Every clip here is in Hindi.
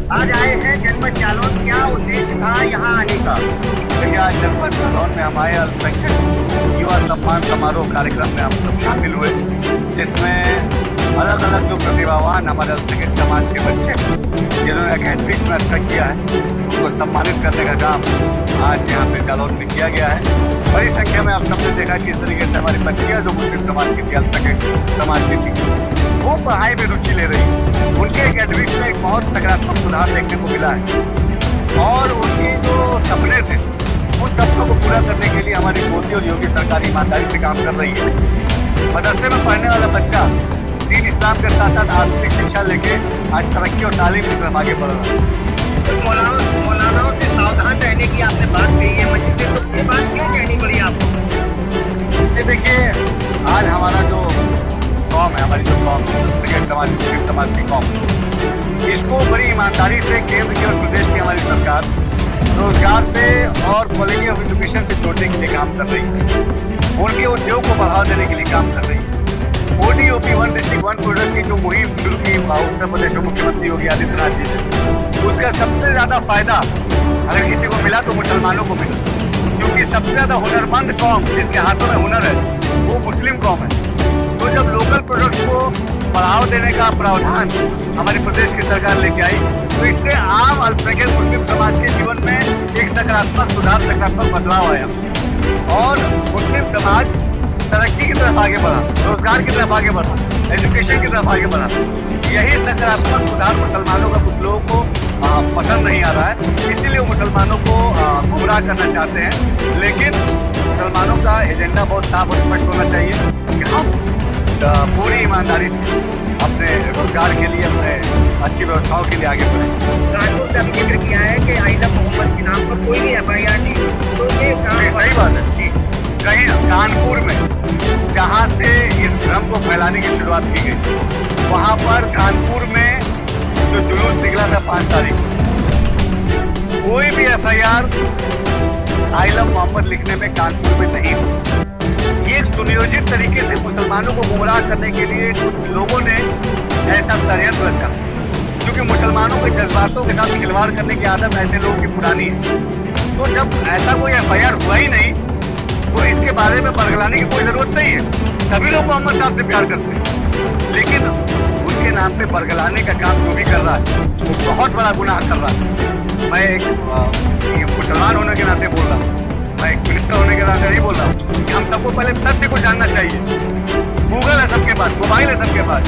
आज आए हैं जनपद जालौन, क्या उद्देश्य था यहाँ आने का? देखिए, आज जनपद जालौन में हमारे अल्पसंख्यक युवा सम्मान समारोह कार्यक्रम में हम सब शामिल हुए, जिसमें अलग अलग जो प्रतिभावान हमारे अल्पसंख्यक समाज के बच्चे जिन्होंने एकेडमिक में अच्छा किया है उनको सम्मानित करने का काम आज यहाँ पे जालौन में किया गया है। बड़ी संख्या में आप सबने देखा कि इस तरीके से हमारी बच्चियाँ जो मुस्लिम समाज की थी, अल्पसंख्यक समाज की थी, वो पढ़ाई में रुचि ले रही है। उनके एकेडमिक्स में एक बहुत सकारात्मक सुधार देखने को मिला है और उनके जो सपने थे उन सपनों को पूरा करने के लिए हमारी मोदी और योगी सरकार ईमानदारी से काम कर रही है। मदरसे में पढ़ने वाला बच्चा दीन इस्लाम के साथ साथ आधुनिक शिक्षा लेके आज तरक्की और तालीम की तरफ आगे बढ़ रहा है। तो मौलानाओं से सावधान रहने की आपने बात कही है मस्जिद में, तो ये बात क्यों कहनी पड़ी आपको? ये देखिए, आज हमारा जो कौम है, हमारी जो कौम समाज, मुस्लिम समाज की कौम, इसको बड़ी ईमानदारी से केंद्र की और प्रदेश की हमारी सरकार रोजगार से और क्वालिटी ऑफ एजुकेशन से जोड़ने के लिए काम कर रही है। उनके उद्योग को बढ़ावा देने के लिए काम कर रही है। ODOP one district one product की जो मुहिम शुरू की उत्तर प्रदेश में मुख्यमंत्री योगी आदित्यनाथ जी ने, उसका सबसे ज़्यादा फायदा अगर किसी को मिला तो मुसलमानों को मिला, क्योंकि सबसे ज़्यादा हुनरमंद कौम जिसके हाथों में हुनर है वो मुस्लिम कौम है। तो जब लोकल प्रोडक्ट्स को बढ़ावा देने का प्रावधान हमारे प्रदेश की सरकार लेके आई, तो इससे आम अल्पसंख्यक मुस्लिम समाज के जीवन में एक सकारात्मक सुधार, सकारात्मक बदलाव आया और मुस्लिम समाज तरक्की की तरफ आगे बढ़ा, रोजगार की तरफ आगे बढ़ा, एजुकेशन की तरफ आगे बढ़ा। यही सकारात्मक सुधार मुसलमानों का कुछ लोगों को पसंद नहीं आ रहा है, इसीलिए वो मुसलमानों को गुमराह करना चाहते हैं। लेकिन मुसलमानों का एजेंडा बहुत साफ और स्पष्ट होना चाहिए कि हम पूरी ईमानदारी से अपने रोजगार के लिए, अपने अच्छी व्यवस्थाओं के लिए आगे बढ़ें। कानपुर से हमने जिक्र किया है कि आइला मोहम्मद के नाम पर कोई भी FIR नहीं, तो ये सही बात है। कहीं कानपुर में जहाँ से इस भ्रम को फैलाने की शुरुआत की गई, वहाँ पर कानपुर में जो जुलूस निकला था 5 तारीख, कोई भी FIR आइलम मोहम्मद लिखने में कानपुर में नहीं हुआ। ये एक सुनियोजित तरीके से मुसलमानों को गुमराह करने के लिए कुछ लोगों ने ऐसा षड्यंत्र रचा, क्योंकि मुसलमानों के जज्बातों के साथ खिलवाड़ करने की आदत ऐसे लोगों की पुरानी है। तो जब ऐसा कोई FIR हुआ ही नहीं तो इसके बारे में बरगलाने की कोई जरूरत नहीं है। सभी लोग मोहम्मद साहब से प्यार करते हैं, लेकिन उनके नाम पे बरगलाने का काम जो भी कर रहा है वो बहुत बड़ा गुनाह कर रहा है। मैं एक मुसलमान होने के नाते बोल रहा हूँ, मैं एक मिनिस्टर होने के नाते नहीं बोल रहा हूँ कि हम सबको पहले तथ्य को जानना चाहिए। गूगल है सबके पास, मोबाइल है सबके पास,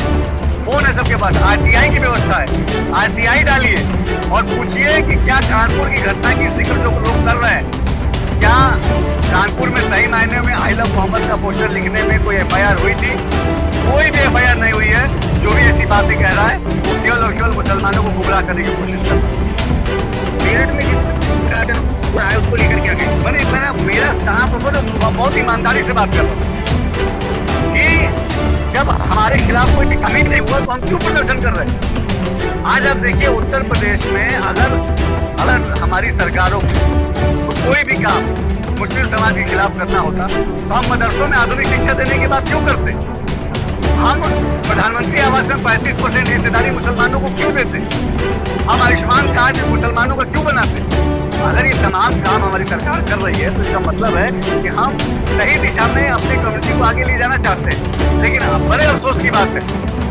फोन है सबके पास, RTI की व्यवस्था है, RTI डालिए और पूछिए कि क्या कानपुर की घटना की जिक्र जो लोग कर रहे हैं, क्या कानपुर में सही मायने में आई लव मोहम्मद का पोस्टर लिखने में कोई FIR हुई थी? कोई भी FIR नहीं हुई है। जो भी ऐसी बातें कह रहा है वो केवल और केवल मुसलमानों को गुमराह करने की कोशिश कर रहा है। मेरठ में उसको लेकर क्या कहें? मैंने मेरा साफ तो बहुत ईमानदारी से बात कर रहा हूँ कि जब हमारे खिलाफ कोई कमी नहीं हुआ तो हम क्यों प्रदर्शन कर रहे हैं? आज आप देखिए, उत्तर प्रदेश में अगर हमारी सरकारों को कोई भी काम मुस्लिम समाज के खिलाफ करना होता तो हम मदरसों में आधुनिक शिक्षा देने की बात क्यों करते? हम प्रधानमंत्री आवास में 35% हिस्सेदारी मुसलमानों को क्यों देते? हम आयुष्मान कार्ड मुसलमानों का क्यों बनाते? अगर ये तमाम काम हमारी सरकार कर रही है तो इसका मतलब है कि हम सही दिशा में अपनी कम्युनिटी को आगे ले जाना चाहते हैं। लेकिन बड़े अफसोस की बात है,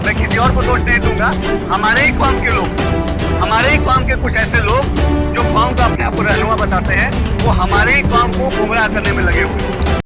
मैं किसी और को दोष नहीं दूंगा, हमारे ही कौम के लोग, हमारे ही कौम के कुछ ऐसे लोग जो कौम को अपने आप को रहनुमा बताते हैं, वो हमारे ही कौम को गुमराह करने में लगे हुए हैं।